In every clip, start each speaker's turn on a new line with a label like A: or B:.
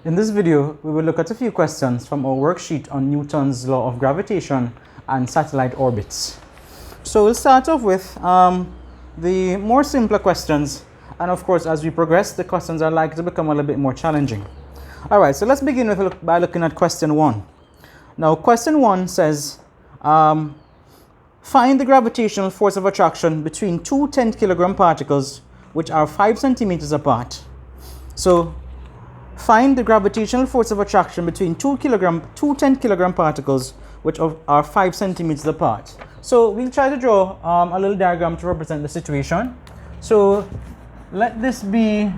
A: In this video, we will look at a few questions from our worksheet on Newton's law of gravitation and satellite orbits. So we'll start off with the more simpler questions, and of course, as we progress, the questions are likely to become a little bit more challenging. All right, so let's begin by looking at question 1. Now, question 1 says, find the gravitational force of attraction between two 10-kilogram particles which are 5 centimeters apart. So, find the gravitational force of attraction between two 10-kilogram particles which are 5 centimeters apart. So we'll try to draw a little diagram to represent the situation. So let this be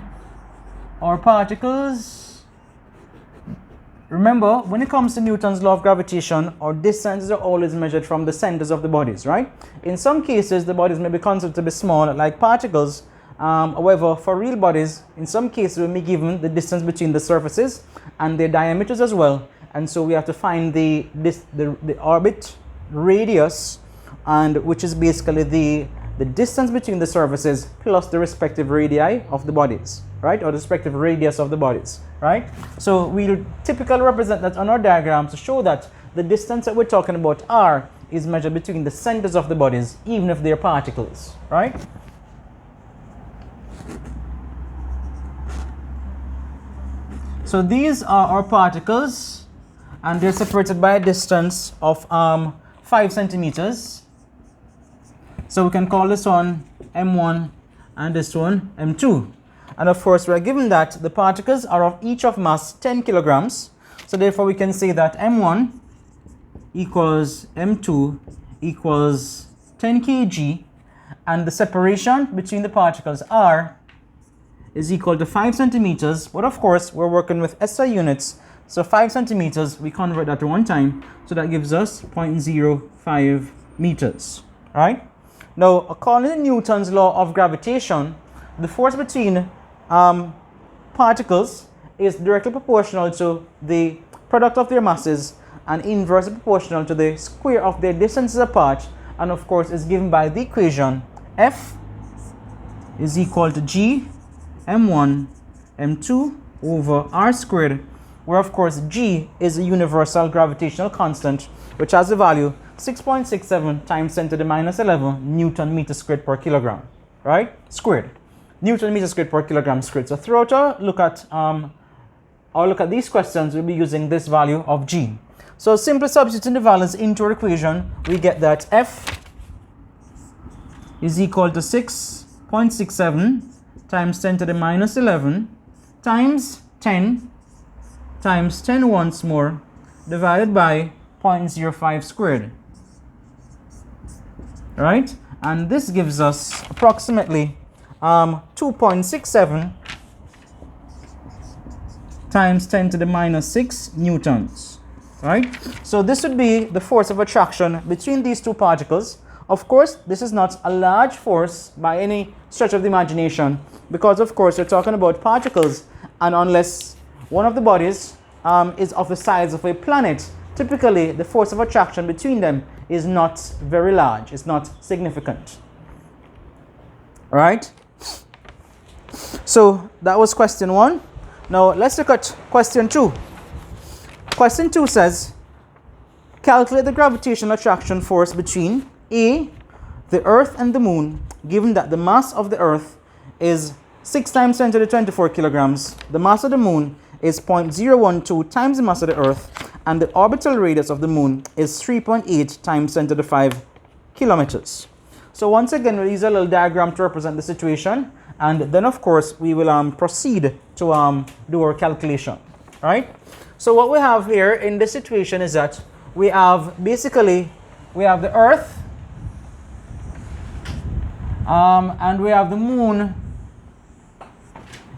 A: our particles. Remember, when it comes to Newton's law of gravitation, our distances are always measured from the centers of the bodies, right? In some cases, the bodies may be considered to be small, like particles. However, for real bodies, in some cases, we may be given the distance between the surfaces and their diameters as well. And so we have to find the orbit radius, and which is basically the distance between the surfaces plus the respective radii of the bodies, right? Or the respective radius of the bodies, right? So we'll typically represent that on our diagram to show that the distance that we're talking about, r, is measured between the centers of the bodies, even if they're particles, right? So these are our particles, and they're separated by a distance of 5 centimeters. So we can call this one M1 and this one M2. And of course, we're given that the particles are of each of mass 10 kilograms. So therefore, we can say that M1 equals M2 equals 10 kg, and the separation between the particles R is equal to 5 centimeters, but of course we're working with SI units, so 5 centimeters, we convert that to 1 time, so that gives us 0.05 meters, right? Now, according to Newton's law of gravitation, the force between particles is directly proportional to the product of their masses and inversely proportional to the square of their distances apart, and of course is given by the equation F is equal to G M1 M2 over R squared, where of course G is a universal gravitational constant which has the value 6.67 times 10 to the minus 11 Newton meter squared per kilogram, right? Squared. Newton meter squared per kilogram squared. So throughout our look at these questions, we'll be using this value of G. So simply substituting the values into our equation, we get that F is equal to 6.67 times 10 to the minus 11 times 10 times 10 once more divided by 0.05 squared, right? And this gives us approximately 2.67 times 10 to the minus 6 newtons, right? So this would be the force of attraction between these two particles. Of course, this is not a large force by any stretch of the imagination, because of course we're talking about particles, and unless one of the bodies is of the size of a planet, typically the force of attraction between them is not very large, it's not significant. Right? So that was question 1. Now let's look at question 2. Question 2 says, calculate the gravitational attraction force between A, the Earth and the Moon, given that the mass of the Earth is 6 times 10 to the 24 kilograms, the mass of the Moon is 0.012 times the mass of the Earth, and the orbital radius of the Moon is 3.8 times 10 to the 5 kilometers. So once again, we'll use a little diagram to represent the situation, and then of course we will proceed to do our calculation, right? So what we have here in this situation is that we have the Earth, and we have the Moon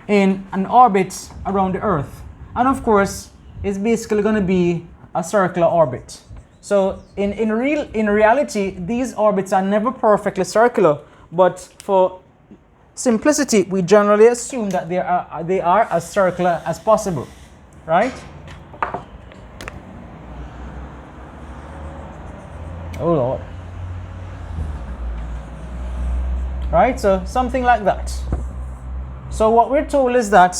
A: in an orbit around the Earth, and of course it's basically going to be a circular orbit. So in reality, these orbits are never perfectly circular, but for simplicity, we generally assume that they are as circular as possible, right? Oh Lord. Right, so something like that. So what we're told is that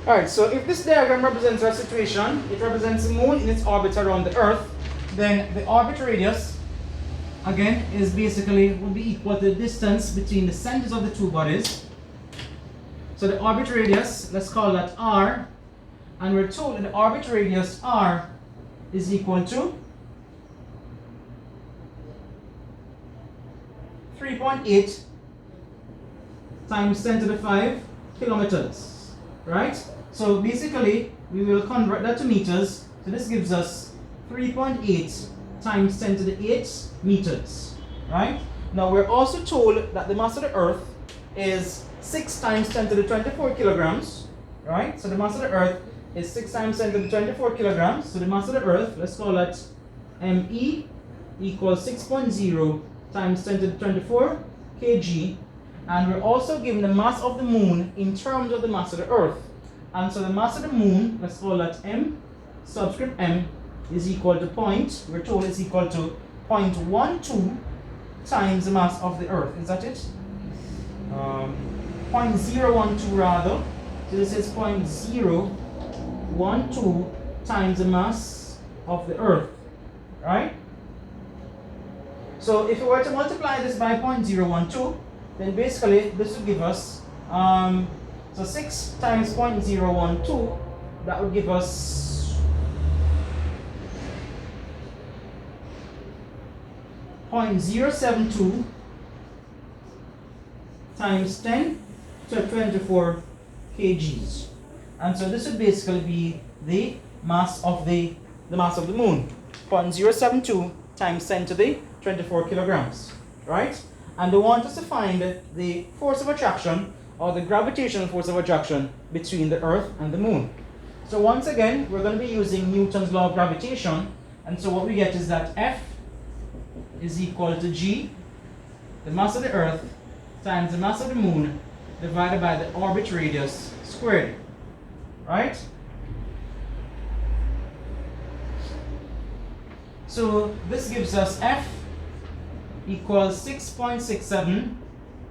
A: Alright, so if this diagram represents our situation, it represents the moon in its orbit around the Earth, then the orbit radius, again, is basically would be equal to the distance between the centers of the two bodies. So the orbit radius, let's call that r, and we're told that the orbit radius r is equal to 3.8 times 10 to the 5 kilometers, right? So basically, we will convert that to meters. So this gives us 3.8 times 10 to the 8 meters, right? Now we're also told that the mass of the Earth is 6 times 10 to the 24 kilograms, right? So the mass of the Earth is 6 times 10 to the 24 kilograms. So the mass of the Earth, let's call that ME equals 6.0 times 10 to the 24 kg. And we're also given the mass of the moon in terms of the mass of the Earth. And so the mass of the moon, let's call that M, subscript M, is equal to we're told is equal to 0.12 times the mass of the Earth. Is that it? 0.012 rather. So this is 0.012 times the mass of the Earth, right? So if we were to multiply this by 0.012, then basically this would give us, so 6 times 0.012, that would give us 0.072 times 10 to 24 kgs. And so this would basically be the mass of the mass of the moon, 0.072 times 10 to the 24 kilograms, right? And they want us to find the force of attraction, or the gravitational force of attraction, between the Earth and the moon. So once again, we're going to be using Newton's law of gravitation, and so what we get is that F is equal to G, the mass of the Earth, times the mass of the moon, divided by the orbit radius squared, right? So this gives us F equals 6.67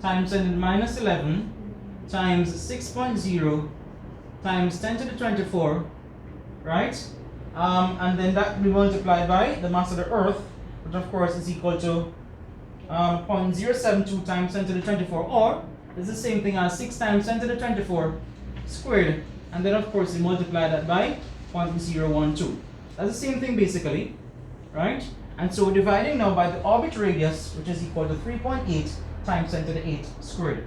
A: times 10 to the minus 11 times 6.0 times 10 to the 24, right? And then that we multiply by the mass of the Earth, which of course is equal to 0.072 times 10 to the 24, or it's the same thing as 6 times 10 to the 24 squared, and then of course we multiply that by 0.012. That's the same thing basically, right? And so we're dividing now by the orbit radius, which is equal to 3.8 times 10 to the 8 squared.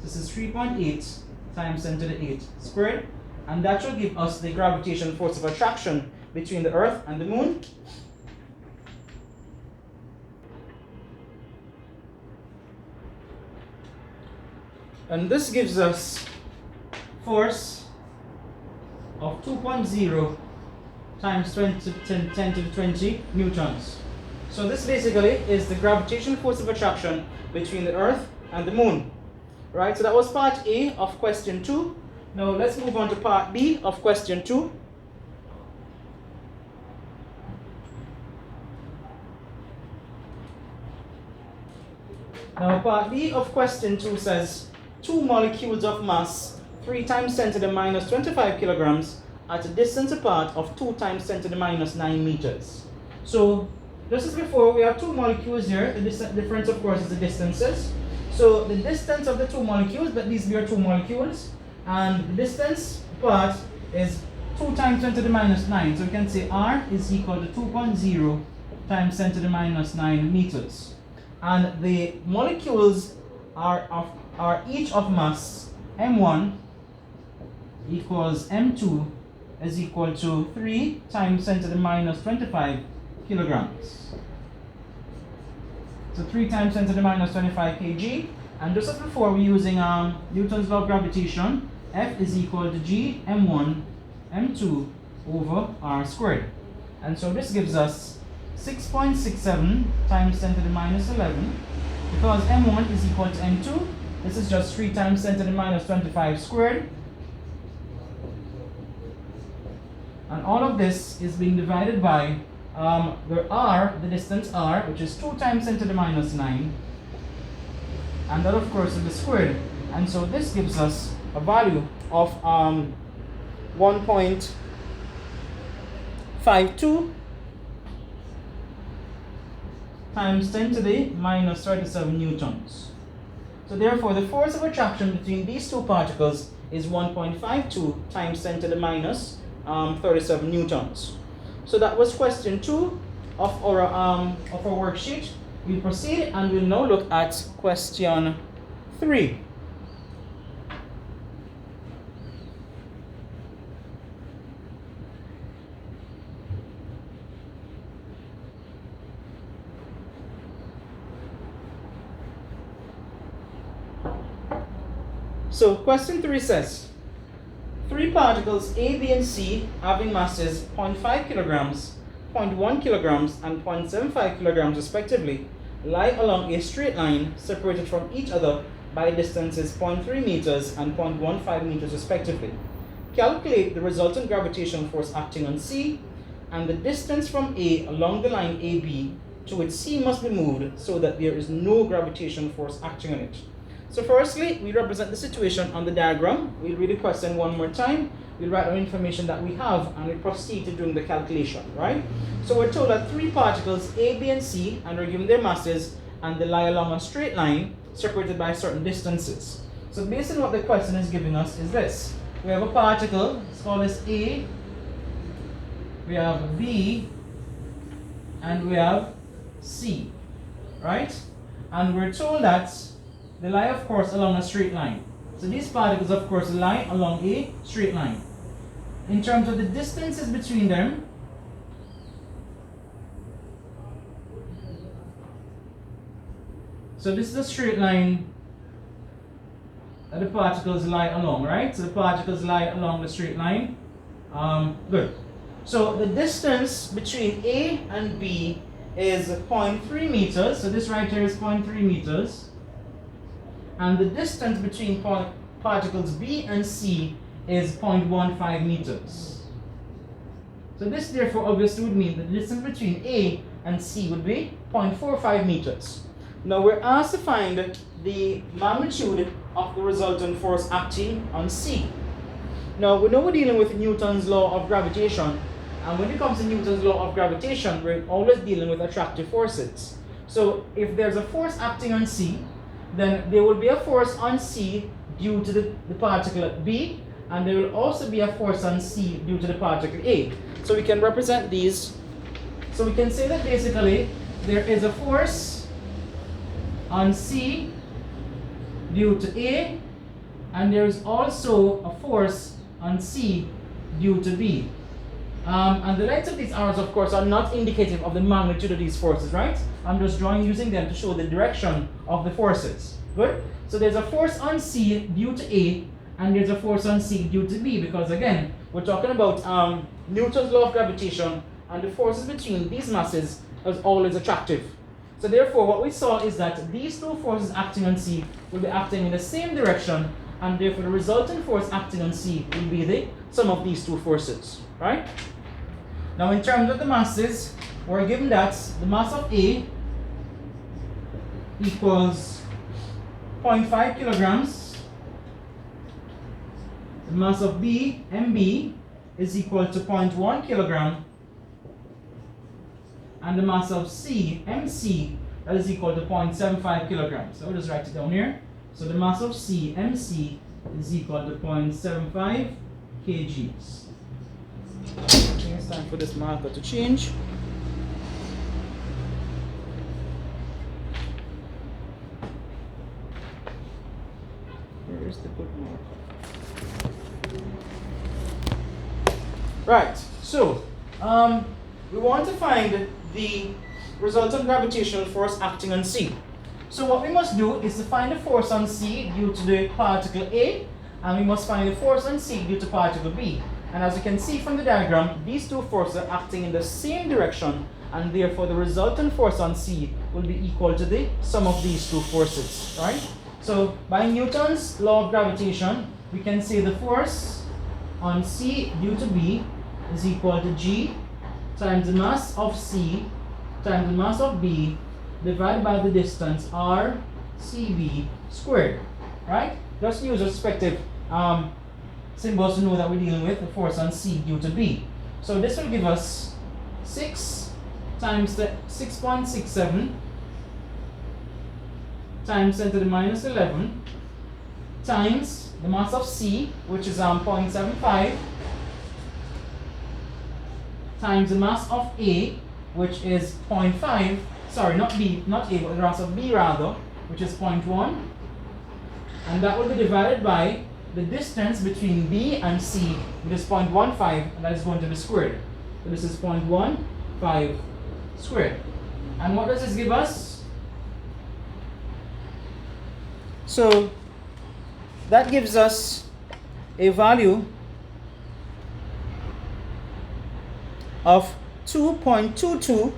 A: This is 3.8 times 10 to the 8 squared, and that should give us the gravitational force of attraction between the Earth and the moon. And this gives us force of 2.0 times 10 to the 20 newtons. So this basically is the gravitational force of attraction between the Earth and the moon. Right, so that was part A of question 2. Now let's move on to part B of question 2. Now part B of question 2 says 2 molecules of mass 3 times 10 to the minus 25 kilograms at a distance apart of 2 times 10 to the minus 9 meters. So just as before, we have 2 molecules here. The difference of course is the distances. So the distance of the 2 molecules, but these are 2 molecules, and the distance apart is 2 times 10 to the minus 9. So we can say R is equal to 2.0 times 10 to the minus 9 meters. And the molecules are each of mass M1 equals M2 is equal to 3 times 10 to the minus 25 kilograms. So 3 times 10 to the minus 25 kg. And just as before, we're using Newton's law of gravitation. F is equal to G M1 M2 over R squared. And so this gives us 6.67 times 10 to the minus 11. Because M1 is equal to M2, this is just 3 times 10 to the minus 25 squared. And all of this is being divided by the R, the distance R, which is 2 times 10 to the minus 9. And that of course is the squared. And so this gives us a value of 1.52 times 10 to the minus 37 newtons. So therefore, the force of attraction between these two particles is 1.52 times 10 to the minus 37 newtons. So that was question 2 of our worksheet. We'll proceed and we'll now look at question 3. So question 3 says, 3 particles A, B, and C having masses 0.5 kilograms, 0.1 kilograms, and 0.75 kilograms respectively lie along a straight line separated from each other by distances 0.3 meters and 0.15 meters respectively. Calculate the resultant gravitational force acting on C and the distance from A along the line AB to which C must be moved so that there is no gravitational force acting on it. So firstly, we represent the situation on the diagram. We'll read the question one more time. We'll write our information that we have and we proceed to doing the calculation, right? So we're told that 3 particles A, B, and C, and we're given their masses, and they lie along a straight line separated by certain distances. So based on what the question is giving us is this. We have a particle, let's call this A, we have B, and we have C, right? And we're told that they lie, of course, along a straight line. So these particles, of course, lie along a straight line. In terms of the distances between them, so this is a straight line that the particles lie along, right? So the particles lie along the straight line. Good. So the distance between A and B is 0.3 meters. So this right here is 0.3 meters. And the distance between particles B and C is 0.15 meters. So this therefore obviously would mean that the distance between A and C would be 0.45 meters. Now we're asked to find the magnitude of the resultant force acting on C. Now we know we're dealing with Newton's law of gravitation, and when it comes to Newton's law of gravitation, we're always dealing with attractive forces. So if there's a force acting on C, then there will be a force on C due to the particle B, and there will also be a force on C due to the particle A. So we can represent these. So we can say that basically there is a force on C due to A, and there is also a force on C due to B. And the lights of these arrows, of course, are not indicative of the magnitude of these forces, right? I'm just using them to show the direction of the forces. Good? So there's a force on C due to A, and there's a force on C due to B, because again, we're talking about Newton's law of gravitation, and the forces between these masses is always attractive. So therefore, what we saw is that these two forces acting on C will be acting in the same direction, and therefore the resultant force acting on C will be the sum of these two forces, right? Now in terms of the masses, we're given that the mass of A equals 0.5 kilograms. The mass of B, MB, is equal to 0.1 kilogram. And the mass of C, MC, that is equal to 0.75 kilograms. So I'll just write it down here. So the mass of C, MC, is equal to 0.75 kgs. I think it's time for this marker to change. Where is the good marker? Right, so we want to find the resultant gravitational force acting on C. So what we must do is to find the force on C due to the particle A, and we must find the force on C due to particle B. And as you can see from the diagram, these two forces are acting in the same direction, and therefore the resultant force on C will be equal to the sum of these two forces, right? So by Newton's law of gravitation, we can say the force on C due to B is equal to G times the mass of C times the mass of B divided by the distance R CB squared, right? Just use a perspective symbols to know that we're dealing with the force on C due to B. So this will give us 6 times the 6.67 times 10 to the minus 11 times the mass of C, which is 0.75, times the mass of A, which is 0.5, sorry, not B, not A, but the mass of B rather, which is 0.1, and that will be divided by the distance between B and C, which is 0.15, and that is going to be squared. So this is 0.15 squared. And what does this give us? So that gives us a value of 2.22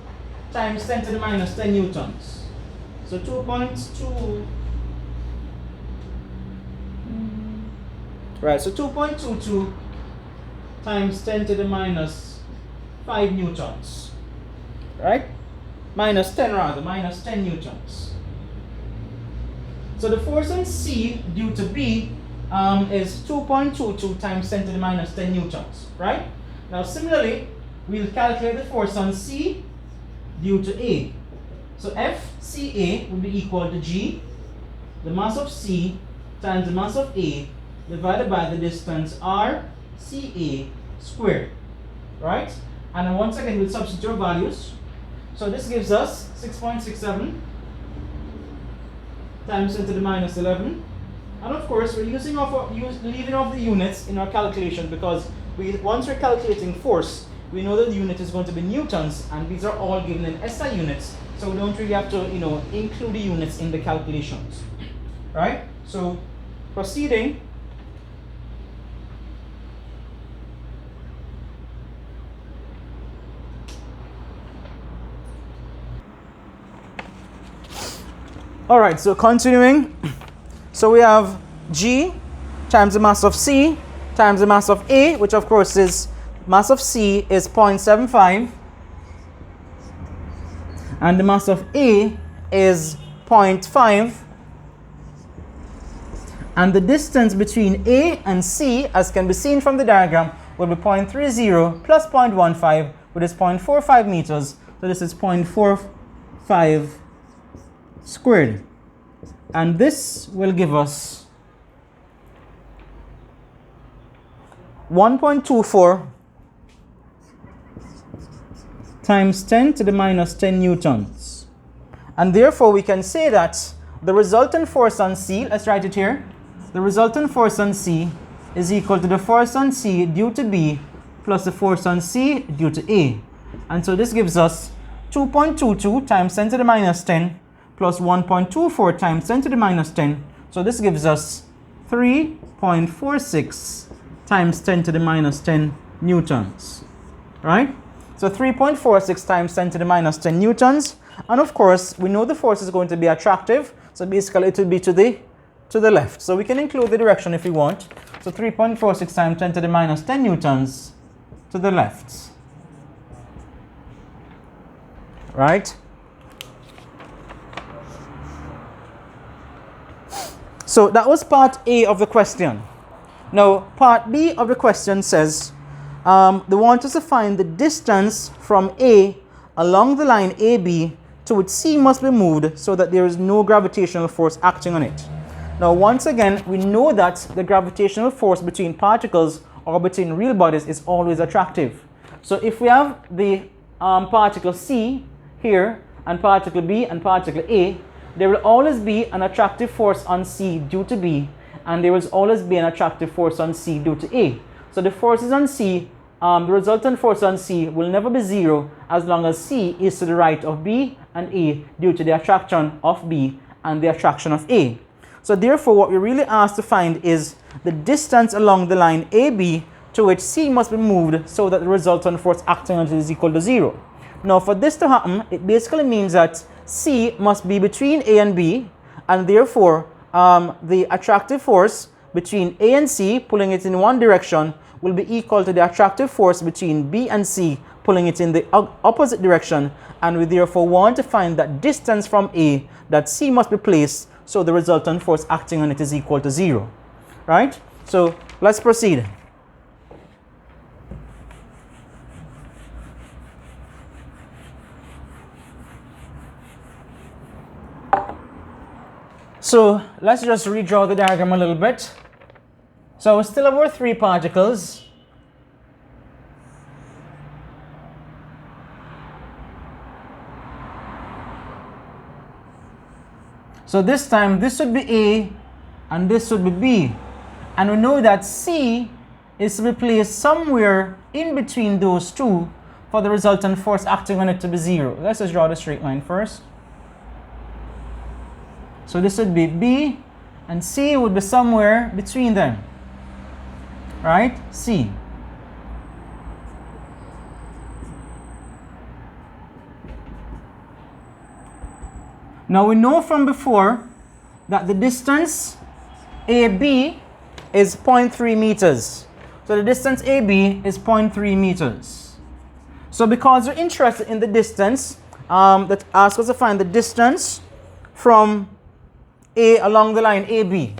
A: times 10 to the minus 10 newtons. So 2.2, right, so 2.22 times 10 to the minus 5 newtons, right? Minus 10 rather, minus 10 newtons. So the force on C due to B is 2.22 times 10 to the minus 10 newtons, right? Now similarly, we'll calculate the force on C due to A. So FCA will be equal to G, the mass of C, times the mass of A, divided by the distance RCA squared, right? And then once again, we'll substitute values. So this gives us 6.67 times 10 to the minus 11. And of course, we're leaving off the units in our calculation because once we're calculating force, we know that the unit is going to be newtons, and these are all given in SI units, so we don't really have to, include the units in the calculations, right? So, proceeding. All right, so continuing. So we have G times the mass of C times the mass of A, which of course is mass of C is 0.75 and the mass of A is 0.5, and the distance between A and C, as can be seen from the diagram, will be 0.30 plus 0.15, which is 0.45 meters. So this is 0.45 squared, and this will give us 1.24 times 10 to the minus 10 newtons. And therefore we can say that the resultant force on C, let's write it here, the resultant force on C is equal to the force on C due to B plus the force on C due to A. And so this gives us 2.22 times 10 to the minus 10 plus 1.24 times 10 to the minus 10. So this gives us 3.46 times 10 to the minus 10 newtons, right? So 3.46 times 10 to the minus 10 newtons. And of course, we know the force is going to be attractive. So basically, it will be to the left. So we can include the direction if we want. So 3.46 times 10 to the minus 10 newtons to the left, right? So that was part A of the question. Now, part B of the question says, they want us to find the distance from A along the line AB to which C must be moved so that there is no gravitational force acting on it. Now, once again, we know that the gravitational force between particles or between real bodies is always attractive. So if we have the particle C here and particle B and particle A, there will always be an attractive force on C due to B, and there will always be an attractive force on C due to A. So the forces on C, the resultant force on C will never be zero as long as C is to the right of B and A due to the attraction of B and the attraction of A. So therefore, what we're really asked to find is the distance along the line AB to which C must be moved so that the resultant force acting on it is equal to zero. Now, for this to happen, it basically means that C must be between A and B, and therefore the attractive force between A and C, pulling it in one direction, will be equal to the attractive force between B and C, pulling it in the opposite direction, and we therefore want to find that distance from A that C must be placed so the resultant force acting on it is equal to zero, right? So let's proceed. So let's just redraw the diagram a little bit. So we still have our three particles. So this time this would be A and this would be B. And we know that C is to be placed somewhere in between those two for the resultant force acting on it to be 0. Let's just draw the straight line first. So this would be B and C would be somewhere between them. Right? C. Now we know from before that the distance AB is 0.3 meters. So the distance AB is 0.3 meters. So because we're interested in the distance, that asks us to find the distance from A along the line AB.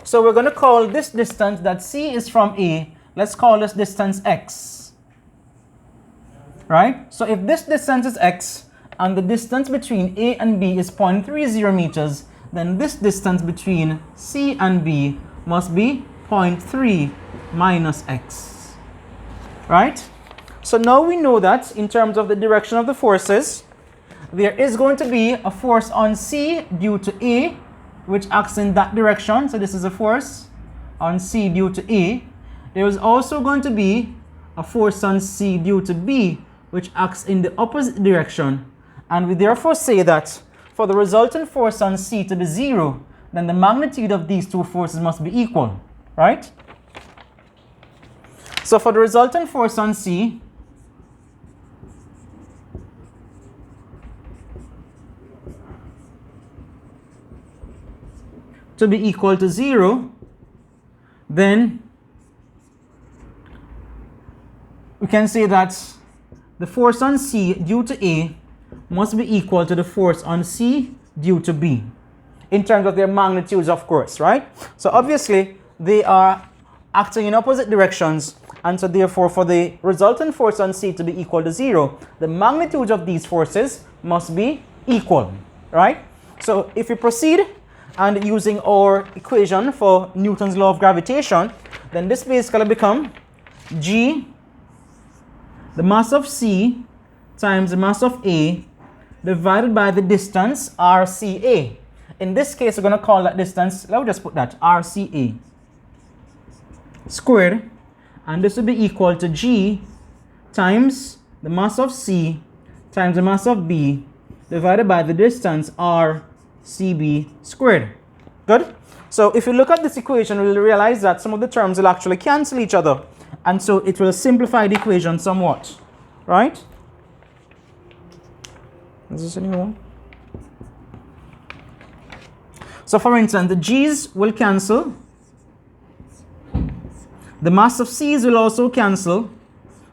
A: So we're going to call this distance that C is from A, let's call this distance X. Right? So if this distance is X, and the distance between A and B is 0.30 meters, then this distance between C and B must be 0.3 minus X. Right? So now we know that in terms of the direction of the forces, there is going to be a force on C due to A, which acts in that direction. So this is a force on C due to A. There is also going to be a force on C due to B, which acts in the opposite direction. And we therefore say that for the resultant force on C to be 0, then the magnitude of these two forces must be equal, right? So for the resultant force on C, to be equal to 0, then we can say that the force on C due to A must be equal to the force on C due to B, in terms of their magnitudes, of course, right? So obviously they are acting in opposite directions, and so therefore for the resultant force on C to be equal to 0, the magnitude of these forces must be equal, right? So if we proceed and using our equation for Newton's law of gravitation, then this basically become G, the mass of C, times the mass of A, divided by the distance RCA. In this case, we're going to call that distance, let's just put that, RCA squared, and this will be equal to G times the mass of C times the mass of B divided by the distance RCB squared. Good? So if you look at this equation, we'll realize that some of the terms will actually cancel each other, and so it will simplify the equation somewhat, right? Is this a new one? So for instance, the G's will cancel. The mass of C's will also cancel.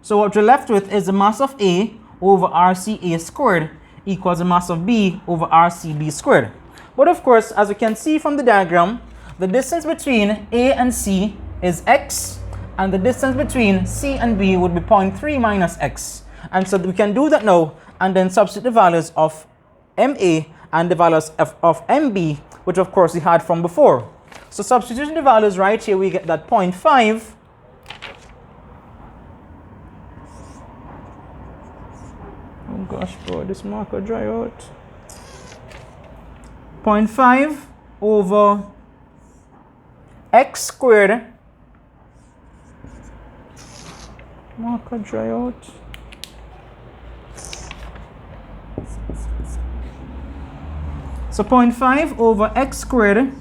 A: So what we're left with is the mass of A over RCA squared equals the mass of B over RCB squared. But of course, as you can see from the diagram, the distance between A and C is X, and the distance between C and B would be 0.3 minus X. And so we can do that now, and then substitute the values of MA and the values of MB, which of course we had from before. So substituting the values right here, we get that 0.5 oh gosh, bro, this marker dry out. 0.5 over X squared, marker dry out. So 0.5 over X squared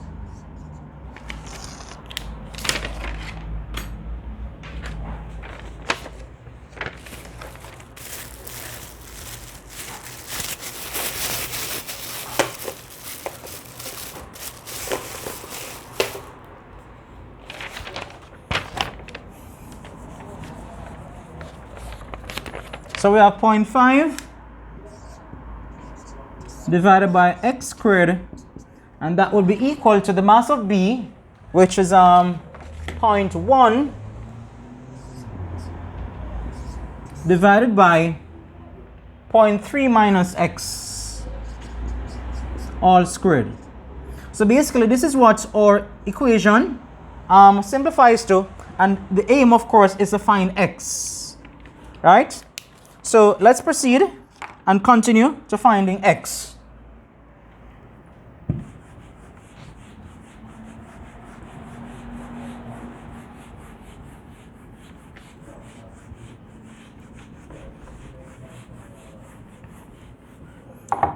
A: so we have 0.5 divided by X squared, and that will be equal to the mass of B, which is 0.1 divided by 0.3 minus x all squared. So basically this is what our equation simplifies to, and the aim of course is to find x, right? So let's proceed and continue to finding x.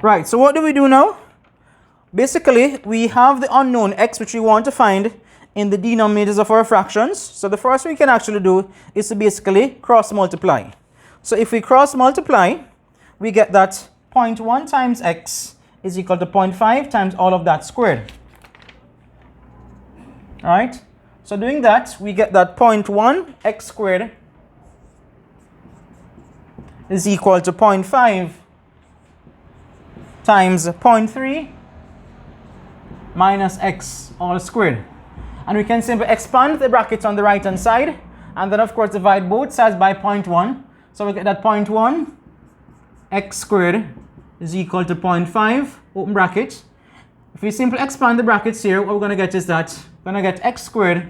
A: Right, so what do we do now? Basically, we have the unknown x which we want to find in the denominators of our fractions. So the first thing we can actually do is to basically cross multiply. So if we cross multiply, we get that 0.1 times x is equal to 0.5 times all of that squared. Alright, so doing that, we get that 0.1 x squared is equal to 0.5 times 0.3 minus x all squared. And we can simply expand the brackets on the right hand side and then of course divide both sides by 0.1. So we get that 0.1 x squared is equal to 0.5 open bracket. If we simply expand the brackets here, what we're going to get is that we're going to get x squared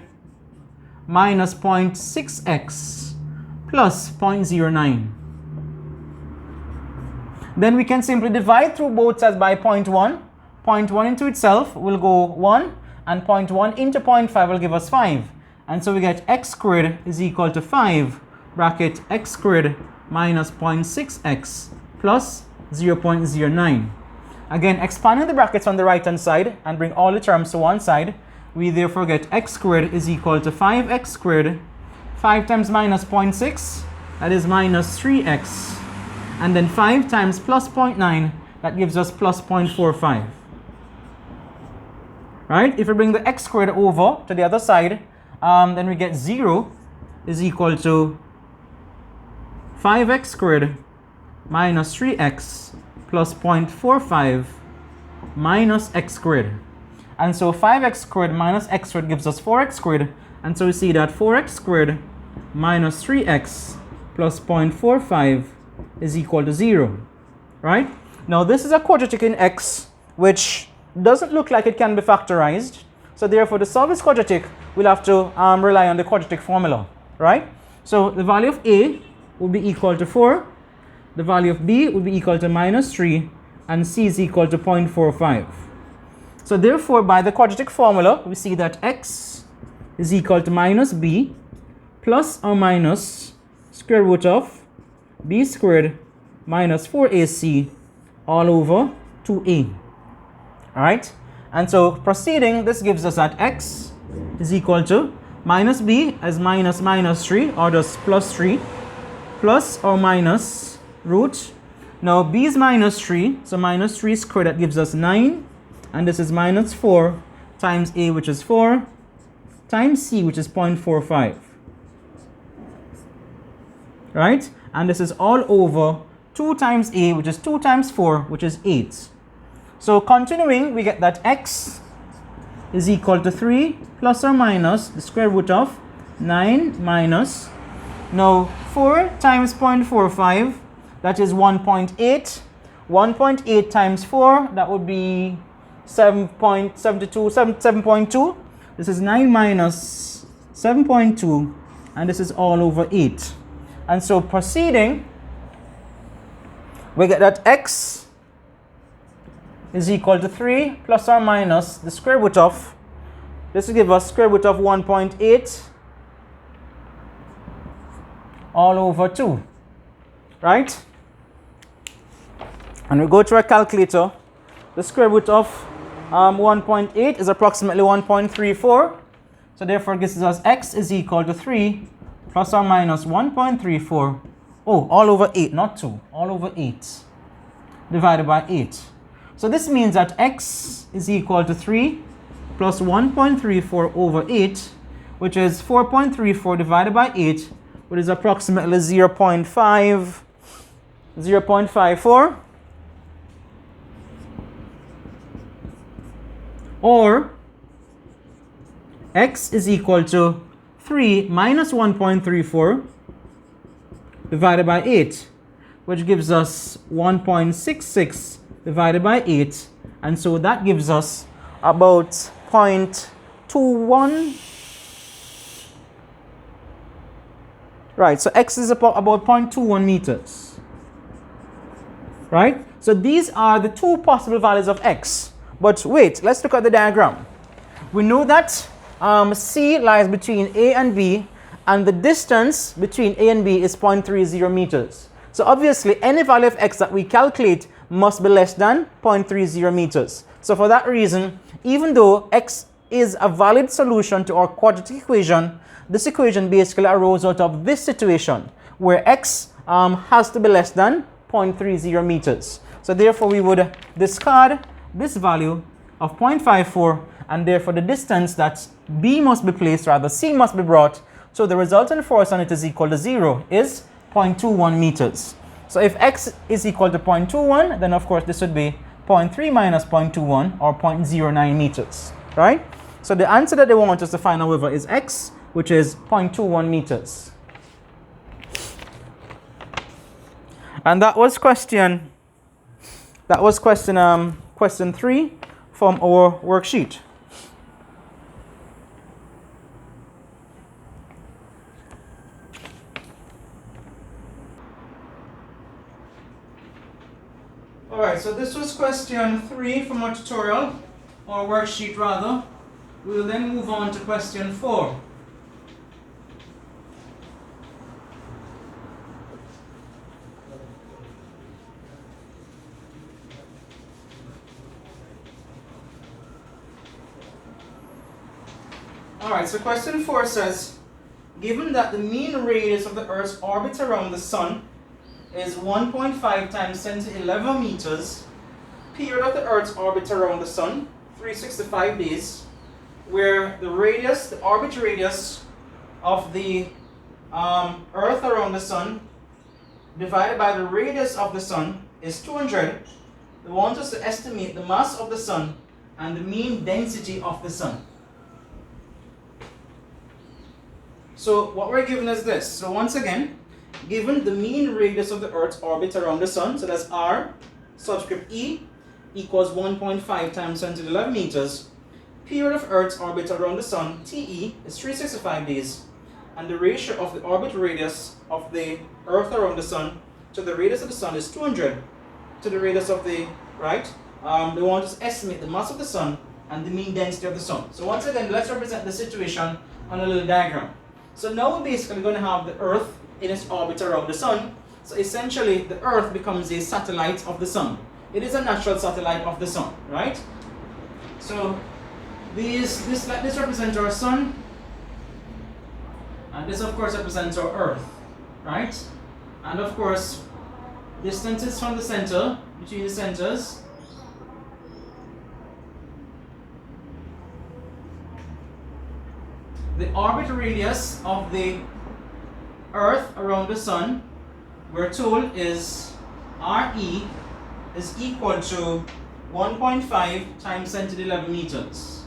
A: minus 0.6x plus 0.09. Then we can simply divide through both sides by 0.1. 0.1 into itself will go 1, and 0.1 into 0.5 will give us 5. And so we get x squared is equal to 5 bracket x squared minus 0.6x plus 0.09. Again, expanding the brackets on the right hand side and bring all the terms to one side, we therefore get x squared is equal to 5x squared, 5 times minus 0.6, that is minus 3x. And then 5 times plus 0.9, that gives us plus 0.45. Right? If we bring the x squared over to the other side, then we get 0 is equal to 5x squared minus 3x plus 0.45 minus x squared. And so 5x squared minus x squared gives us 4x squared. And so we see that 4x squared minus 3x plus 0.45 is equal to 0, right? Now this is a quadratic in x which doesn't look like it can be factorized. So therefore to solve this quadratic, we'll have to rely on the quadratic formula, right? So the value of a will be equal to 4, the value of b will be equal to minus 3, and c is equal to 0.45. So therefore by the quadratic formula, we see that x is equal to minus b plus or minus square root of b squared minus 4ac all over 2a. Alright, and so proceeding, this gives us that x is equal to minus b as minus minus 3 or just plus 3 plus or minus root. Now b is minus 3, so minus 3 squared, that gives us 9, and this is minus 4 times a, which is 4, times c, which is 0.45. Right? And this is all over 2 times a, which is 2 times 4, which is 8. So continuing, we get that x is equal to 3 plus or minus the square root of 9 minus, now 4 times 0.45, that is 1.8. 1.8 times 4, that would be 7.2. This is 9 minus 7.2, and this is all over 8. And so proceeding, we get that x is equal to 3 plus or minus the square root of, this will give us square root of 1.8 all over 2, right? And we go to our calculator, the square root of 1.8 is approximately 1.34, so therefore this is us x is equal to 3 plus or minus 1.34, all over 8, not 2, all over 8 divided by 8. So this means that x is equal to 3 plus 1.34 over 8, which is 4.34 divided by 8, which is approximately 0.54, or x is equal to 3 minus 1.34 divided by 8, which gives us 1.66 divided by 8, and so that gives us about 0.21. Right, so x is about 0.21 meters. Right? So these are the two possible values of x. But wait, let's look at the diagram. We know that C lies between A and B, and the distance between A and B is 0.30 meters. So obviously, any value of x that we calculate must be less than 0.30 meters. So for that reason, even though x is a valid solution to our quadratic equation, this equation basically arose out of this situation where x has to be less than 0.30 meters. So therefore, we would discard this value of 0.54, and therefore the distance that B must be placed, rather C must be brought, so the resultant force on it is equal to 0 is 0.21 meters. So if x is equal to 0.21, then of course this would be 0.3 minus 0.21, or 0.09 meters, right? So the answer that they want us to find, however, is x, which is 0.21 meters. And that was question 3 from our worksheet. Alright, so this was question 3 from our tutorial, or worksheet rather. We will then move on to question 4. Alright, so question 4 says, given that the mean radius of the Earth's orbit around the Sun is 1.5 times 10 to 11 meters, period of the Earth's orbit around the Sun, 365 days, where the radius, the orbit radius of the Earth around the Sun divided by the radius of the Sun is 200, they want us to estimate the mass of the Sun and the mean density of the Sun. So what we're given is this. So once again, given the mean radius of the Earth's orbit around the Sun, so that's r subscript e equals 1.5 times 10 to the 11 meters, period of Earth's orbit around the Sun, TE, is 365 days, and the ratio of the orbit radius of the Earth around the Sun to the radius of the Sun is 200 to the radius of the, right? They want us to estimate the mass of the Sun and the mean density of the Sun. So once again, let's represent the situation on a little diagram. So now we're basically going to have the Earth in its orbit around the Sun. So essentially, the Earth becomes a satellite of the Sun. It is a natural satellite of the Sun, right? So this represents our Sun, and this of course represents our Earth, right? And of course, distances from the center, between the centers, the orbit radius of the Earth around the Sun, we're told, is RE is equal to 1.5 times 10 to the 11 meters.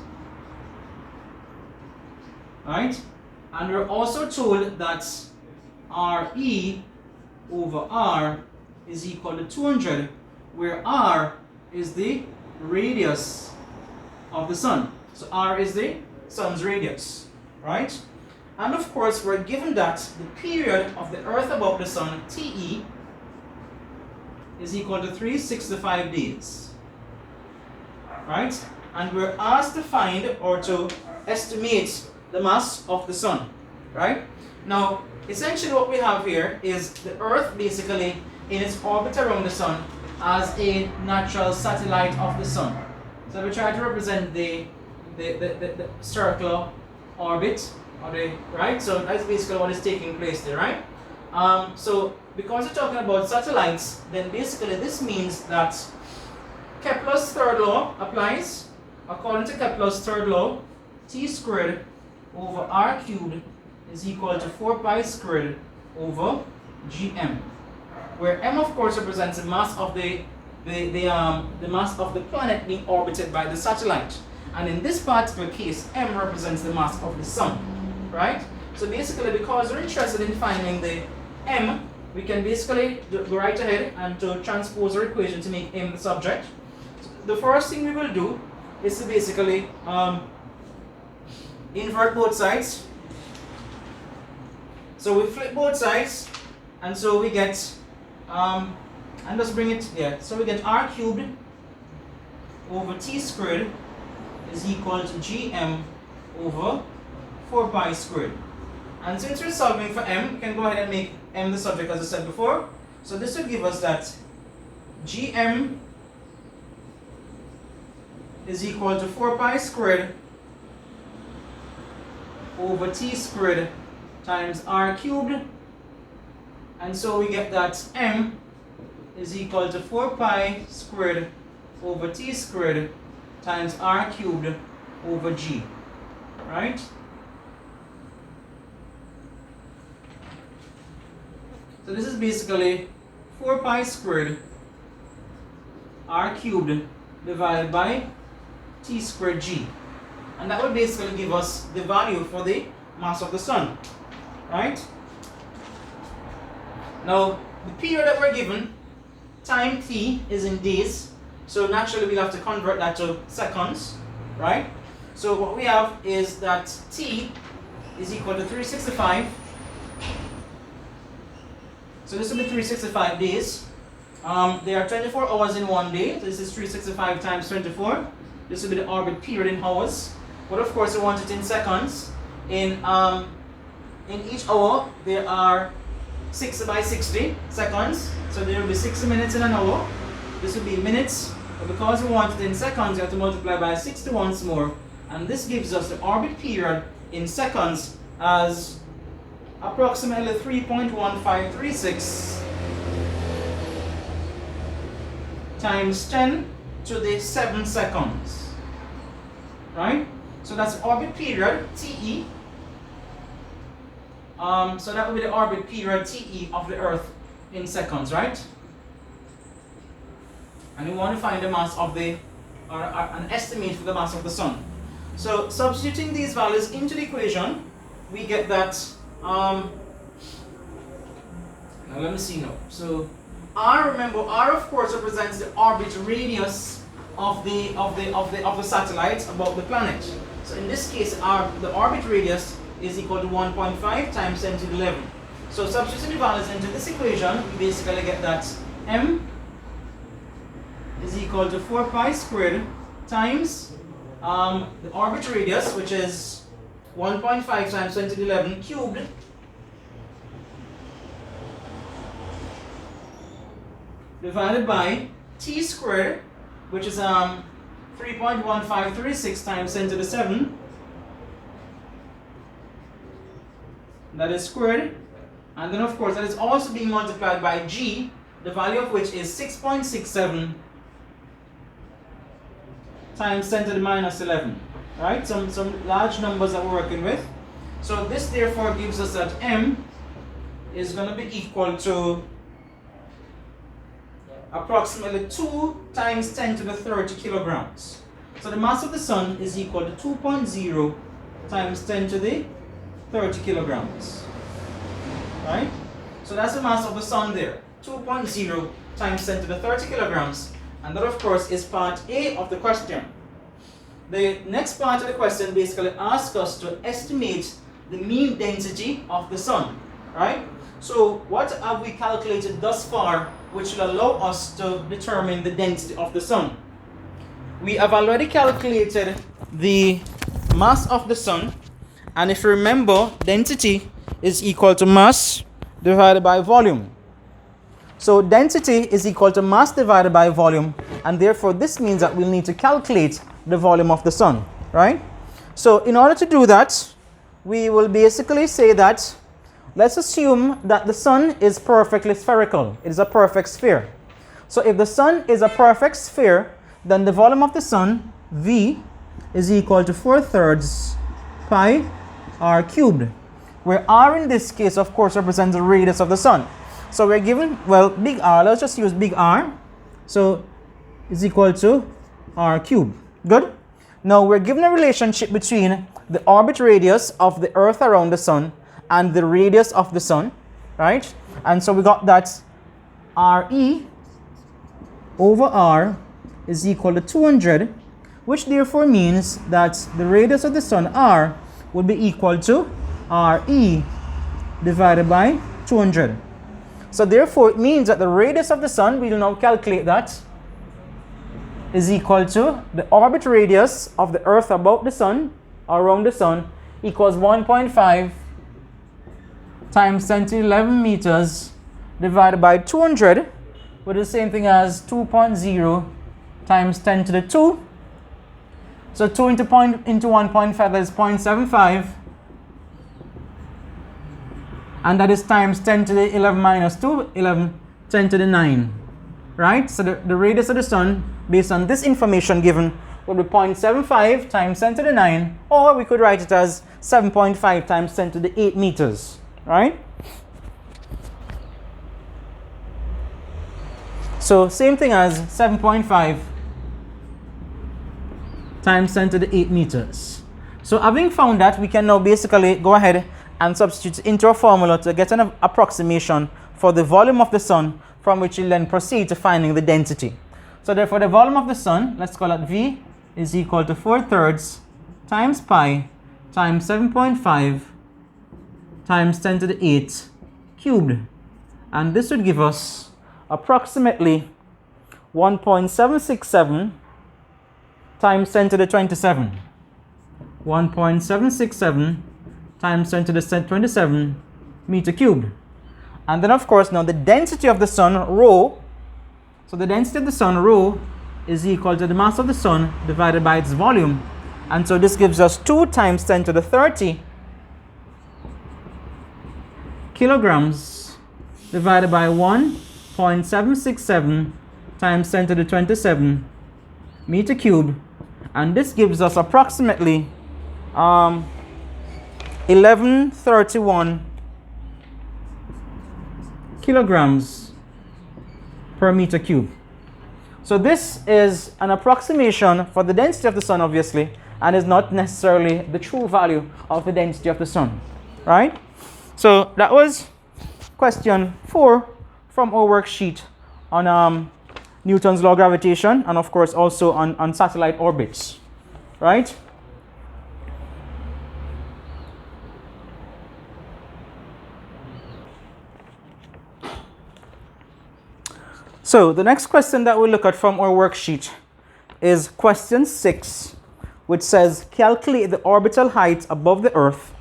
A: Right? And we're also told that RE over R is equal to 200, where R is the radius of the Sun. So R is the Sun's radius. Right? And of course, we're given that the period of the Earth about the Sun, TE, is equal to 365 days. Right? And we're asked to find or to estimate the mass of the Sun. Right? Now, essentially what we have here is the Earth basically in its orbit around the Sun as a natural satellite of the Sun. So we try to represent the circular orbit, right? So that's basically what is taking place there, right? So because we're talking about satellites, then basically this means that Kepler's third law applies. According to Kepler's third law, T squared over R cubed is equal to 4 pi squared over gm, where m of course represents the mass of the mass of the planet being orbited by the satellite. And in this particular case, m represents the mass of the Sun, right? So basically, because we're interested in finding the m, we can basically go right ahead and to transpose our equation to make m the subject. So the first thing we will do is to basically invert both sides. So we flip both sides, and so we get, and let's bring it, yeah, so we get r cubed over t squared is equal to gm over 4 pi squared. And since we're solving for m, we can go ahead and make m the subject as I said before. So this will give us that gm is equal to 4 pi squared over t squared times r cubed, and so we get that m is equal to 4 pi squared over t squared times r cubed over g, right? So this is basically 4 pi squared r cubed divided by t squared g, and that will basically give us the value for the mass of the sun, right? Now the period that we're given, time t, is in days, so naturally we'll have to convert that to seconds, right? So what we have is that t is equal to 365. So this will be 365 days. There are 24 hours in one day. This is 365 times 24. This will be the orbit period in hours. But of course, we want it in seconds. In each hour, there are 60 by 60 seconds. So there will be 60 minutes in an hour. This will be minutes. But because we want it in seconds, we have to multiply by 60 once more. And this gives us the orbit period in seconds as approximately 3.1536 times 10 to the 7 seconds, right? So that's orbit period, TE. So that will be the orbit period, TE, of the Earth in seconds, right? And we want to find the mass of the, or an estimate for the mass of the sun. So substituting these values into the equation, we get that, now let me see now. So R, remember, R of course represents the orbit radius of the satellite about the planet. So in this case, the orbit radius is equal to 1.5 times 10 to the 11. So substituting the values into this equation, we basically get that m is equal to 4 pi squared times the orbit radius, which is 1.5 times 10 to the 11 cubed, divided by t squared, which is 3.1536 times 10 to the 7, that is squared, and then of course that is also being multiplied by g, the value of which is 6.67 times 10 to the minus 11, right? Some large numbers that we're working with. So this therefore gives us that m is going to be equal to approximately 2 times 10 to the 30 kilograms. So the mass of the sun is equal to 2.0 times 10 to the 30 kilograms, right? So that's the mass of the sun there, 2.0 times 10 to the 30 kilograms. And that of course is part A of the question. The next part of the question basically asks us to estimate the mean density of the sun, right? So what have we calculated thus far which will allow us to determine the density of the sun? We have already calculated the mass of the sun, and if you remember, density is equal to mass divided by volume. So density is equal to mass divided by volume, and therefore this means that we'll need to calculate the volume of the sun, right? So in order to do that, we will basically say that, let's assume that the sun is perfectly spherical. It is a perfect sphere. So if the sun is a perfect sphere, then the volume of the sun, V, is equal to 4/3 pi r cubed, where r in this case of course represents the radius of the sun. So we're given, well, big R, let's just use big R. So is equal to r cubed. Good? Now we're given a relationship between the orbit radius of the Earth around the sun and the radius of the sun, right? And so we got that RE over R is equal to 200, which therefore means that the radius of the sun, R, would be equal to RE divided by 200. So therefore it means that the radius of the sun, we will now calculate that, is equal to the orbit radius of the Earth about the sun, or around the sun, equals 1.5 times 10 to the 11 meters divided by 200, which is the same thing as 2.0 times 10 to the 2. So 2 into 1.5, that is 0.75. And that is times 10 to the 11 minus 2, 10 to the 9. Right? So the radius of the sun, based on this information given, would be 0.75 times 10 to the 9, or we could write it as 7.5 times 10 to the 8 meters. Right? So same thing as 7.5 times 10 to the 8 meters. So having found that, we can now basically go ahead and substitute into a formula to get an approximation for the volume of the sun, from which we'll then proceed to finding the density. So therefore the volume of the sun, let's call it V, is equal to 4/3 times pi times 7.5 times 10 to the 8 cubed. And this would give us approximately 1.767 times 10 to the 27. 1.767 times 10 to the 27 meter cubed. And then of course now the density of the sun, rho, so the density of the sun, rho, is equal to the mass of the sun divided by its volume. And so this gives us 2 times 10 to the 30 kilograms divided by 1.767 times 10 to the 27 meter cubed. And this gives us approximately 1131 kilograms per meter cube. So this is an approximation for the density of the sun, obviously, and is not necessarily the true value of the density of the sun, right? So that was question 4 from our worksheet on Newton's law of gravitation, and of course also on satellite orbits, right? So the next question that we'll look at from our worksheet is question 6, which says calculate the orbital height above the Earth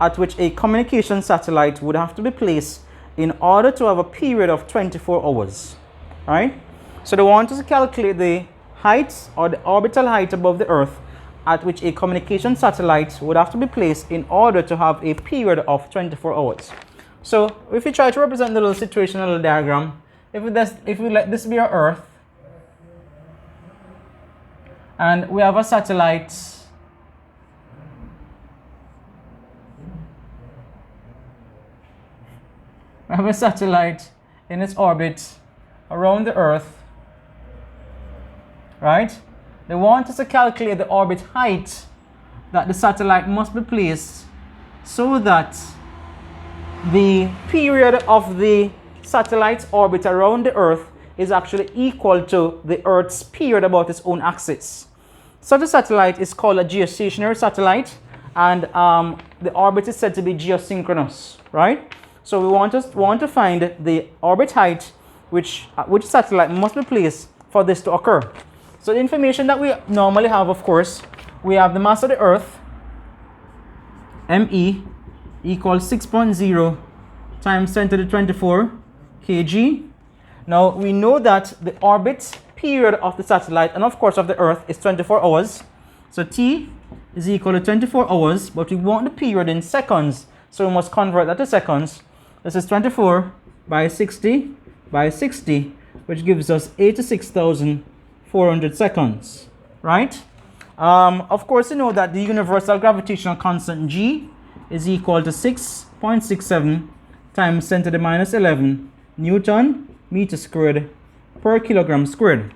A: at which a communication satellite would have to be placed in order to have a period of 24 hours, right? So they want us to calculate the height, or the orbital height above the Earth at which a communication satellite would have to be placed in order to have a period of 24 hours. So if we try to represent the little situation, a little diagram, if we let this be our Earth, and we have a satellite in its orbit around the Earth, right? They want us to calculate the orbit height that the satellite must be placed so that the period of the satellite's orbit around the Earth is actually equal to the Earth's period about its own axis. Such a satellite is called a geostationary satellite, and the orbit is said to be geosynchronous, right? So we want to find the orbit height which satellite must be placed for this to occur. So the information that we normally have, of course, we have the mass of the Earth, ME, equals 6.0 times 10 to the 24 kg. Now we know that the orbit period of the satellite, and of course of the Earth, is 24 hours. So T is equal to 24 hours, but we want the period in seconds, so we must convert that to seconds. This is 24 by 60 by 60, which gives us 86,400 seconds, right? Of course, you know that the universal gravitational constant G is equal to 6.67 times 10 to the minus 11 Newton meter squared per kilogram squared,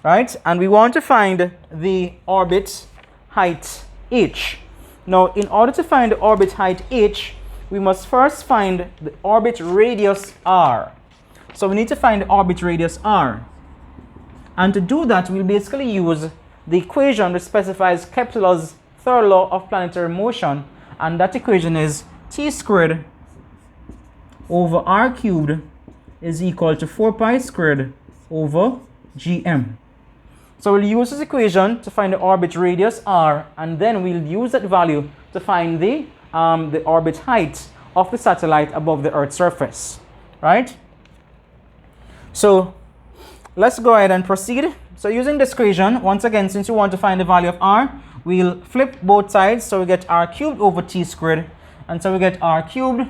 A: right? And we want to find the orbit height h. Now, in order to find the orbit height h, we must first find the orbit radius r. So we need to find the orbit radius r. And to do that, we'll basically use the equation that specifies Kepler's third law of planetary motion, and that equation is t squared over r cubed is equal to 4 pi squared over gm. So we'll use this equation to find the orbit radius r, and then we'll use that value to find the orbit height of the satellite above the Earth's surface, right? So let's go ahead and proceed. So using this equation, once again, since we want to find the value of r, we'll flip both sides, so we get r cubed over t squared, and so we get r cubed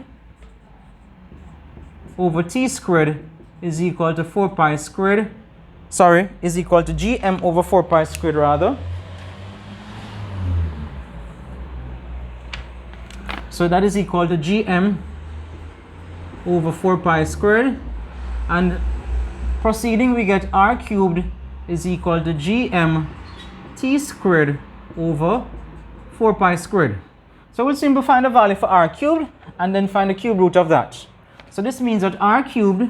A: over t squared is equal to 4 pi squared, is equal to gm over 4 pi squared rather. So that is equal to gm over 4 pi squared, and proceeding we get r cubed is equal to gm t squared over 4 pi squared. So we'll simply find the value for r cubed and then find the cube root of that. So this means that r cubed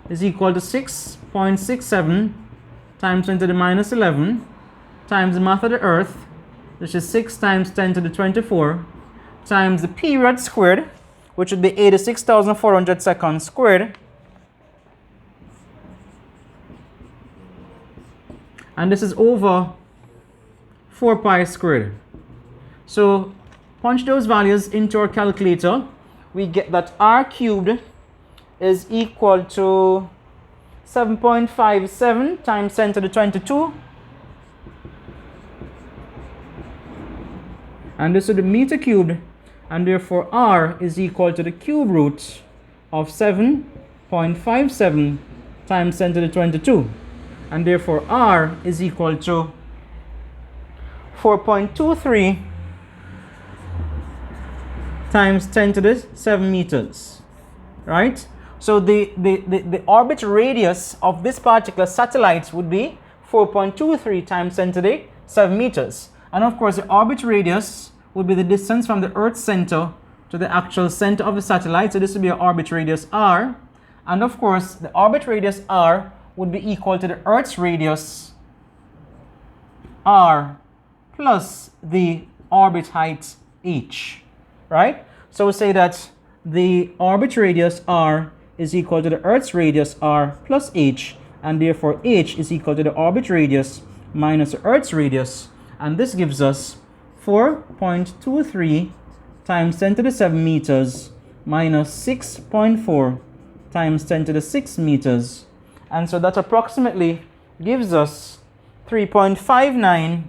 A: is equal to 6.67 times 10 to the minus 11 times the mass of the Earth, which is 6 times 10 to the 24, times the period squared, which would be 86,400 seconds squared, and this is over 4 pi squared. So punch those values into our calculator. We get that r cubed is equal to 7.57 times 10 to the 22, and this is the meter cubed, and therefore r is equal to the cube root of 7.57 times 10 to the 22, and therefore r is equal to 4.23 times 10 to the 7 meters, right? So the orbit radius of this particular satellite would be 4.23 times 10 to the 7 meters. And of course, the orbit radius would be the distance from the Earth's center to the actual center of the satellite. So this would be our orbit radius r. And of course, the orbit radius r would be equal to the Earth's radius r plus the orbit height h, right? So we say that the orbit radius r is equal to the Earth's radius r plus h, and therefore h is equal to the orbit radius minus the Earth's radius, and this gives us 4.23 times 10 to the 7 meters minus 6.4 times 10 to the 6 meters, and so that approximately gives us 3.59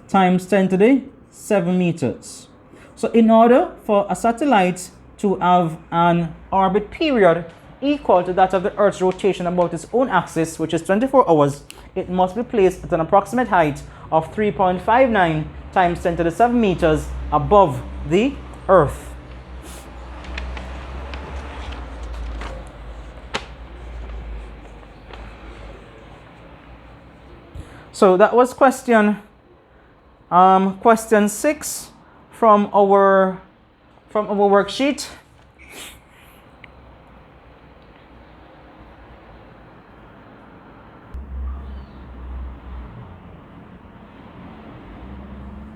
A: times 10 to the 7 meters. So in order for a satellite to have an orbit period equal to that of the Earth's rotation about its own axis, which is 24 hours, it must be placed at an approximate height of 3.59 times 10 to the 7 meters above the Earth. So that was question 6 from our worksheet.